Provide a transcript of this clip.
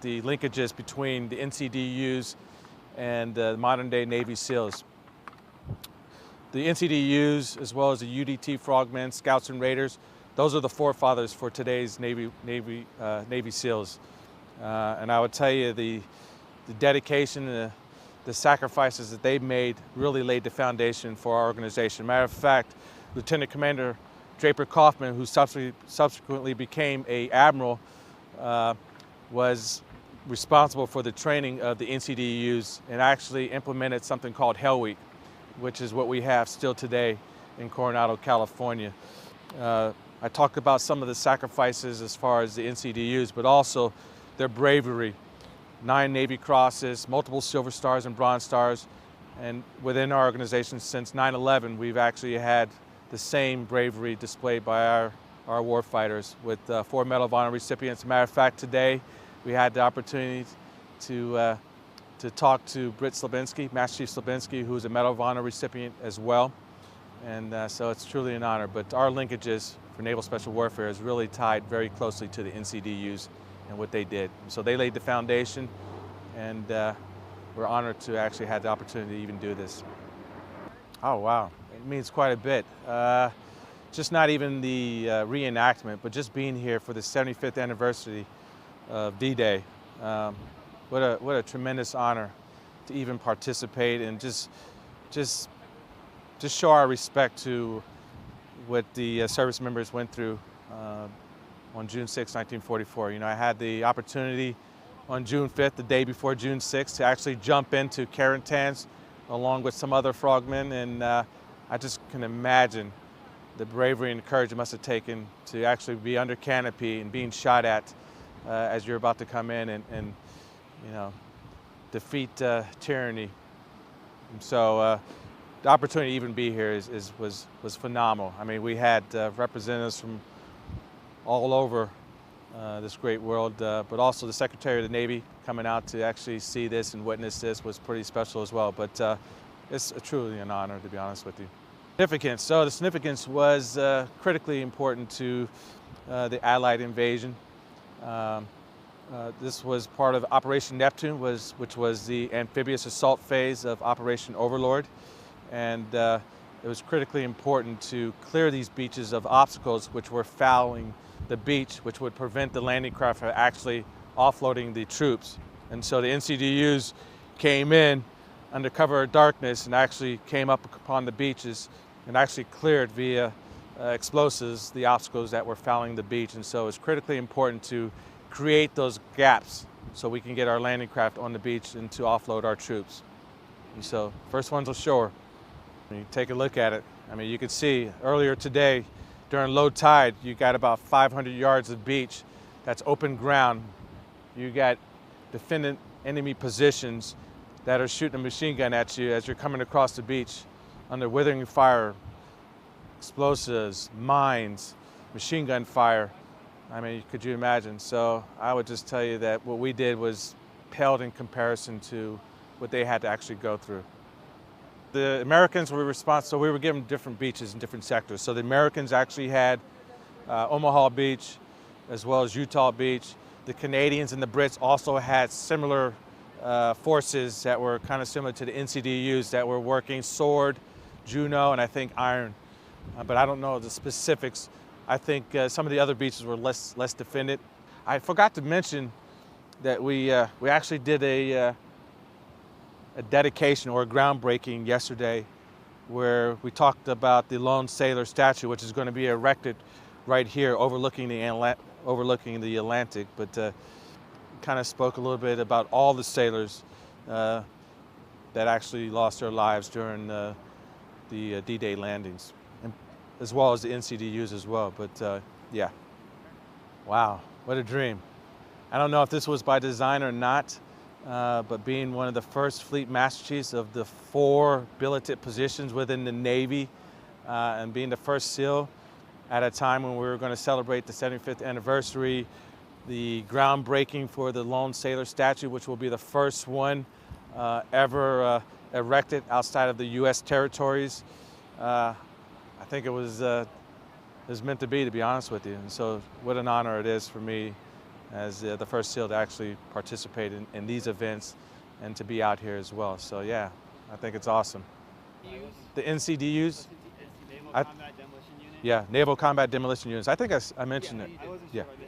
the linkages between the NCDUs and modern-day Navy SEALs. The NCDUs, as well as the UDT Frogmen, Scouts and Raiders, those are the forefathers for today's Navy SEALs. And I would tell you the dedication, the sacrifices that they've made really laid the foundation for our organization. Matter of fact, Lieutenant Commander Draper Kaufman, who subsequently became an admiral, was responsible for the training of the NCDUs and actually implemented something called Hell Week, which is what we have still today in Coronado, California. I talked about some of the sacrifices as far as the NCDUs, but also their bravery. 9 Navy Crosses, multiple Silver Stars and Bronze Stars, and within our organization since 9/11, we've actually had the same bravery displayed by our warfighters with 4 Medal of Honor recipients. As a matter of fact, today we had the opportunity to talk to Britt Slabinski, Master Chief Slabinski, who is a Medal of Honor recipient as well. And so it's truly an honor. But our linkages for Naval Special Warfare is really tied very closely to the NCDUs and what they did. So they laid the foundation, and we're honored to actually have the opportunity to even do this. Oh, wow. It means quite a bit. Just not even the reenactment, but just being here for the 75th anniversary of D-Day. What a tremendous honor to even participate and just show our respect to what the service members went through on June 6, 1944. You know, I had the opportunity on June 5th, the day before June 6th, to actually jump into Carringtons along with some other frogmen, and I just can imagine the bravery and courage it must have taken to actually be under canopy and being shot at as you're about to come in and you know, defeat tyranny. And so the opportunity to even be here was phenomenal. I mean, we had representatives from all over this great world, but also the Secretary of the Navy coming out to actually see this and witness this was pretty special as well. But it's truly an honor, to be honest with you. Significance. So the significance was critically important to the Allied invasion. This was part of Operation Neptune, which was the amphibious assault phase of Operation Overlord. And it was critically important to clear these beaches of obstacles which were fouling the beach, which would prevent the landing craft from actually offloading the troops. And so the NCDUs came in under cover of darkness and actually came up upon the beaches and actually cleared via explosives the obstacles that were fouling the beach. And so it's critically important to create those gaps so we can get our landing craft on the beach and to offload our troops. And so first ones ashore. When you take a look at it, I mean, you can see earlier today during low tide, you got about 500 yards of beach that's open ground. You got defendant enemy positions that are shooting a machine gun at you as you're coming across the beach under withering fire, explosives, mines, machine gun fire. I mean, could you imagine? So I would just tell you that what we did was paled in comparison to what they had to actually go through. The Americans were responsible, so we were given different beaches in different sectors. So the Americans actually had Omaha Beach as well as Utah Beach. The Canadians and the Brits also had similar forces that were kind of similar to the NCDUs that were working Sword, Juno, and I think Iron. But I don't know the specifics. I think some of the other beaches were less defended. I forgot to mention that we actually did a dedication or a groundbreaking yesterday where we talked about the lone sailor statue, which is going to be erected right here overlooking the Atlantic. But kind of spoke a little bit about all the sailors that actually lost their lives during the D-Day landings, and as well as the NCDUs as well. But yeah, wow, what a dream. I don't know if this was by design or not, but being one of the first fleet master chiefs of the 4 billeted positions within the Navy and being the first SEAL at a time when we were going to celebrate the 75th anniversary, the groundbreaking for the lone sailor statue, which will be the first one ever erected outside of the U.S. territories. I think it was meant to be honest with you. And so what an honor it is for me as the first SEAL to actually participate in these events and to be out here as well. So yeah, I think it's awesome. The NCDUs? Naval Combat Demolition Unit? Yeah, Naval Combat Demolition Units. I think I mentioned it. I wasn't Yeah. sure if I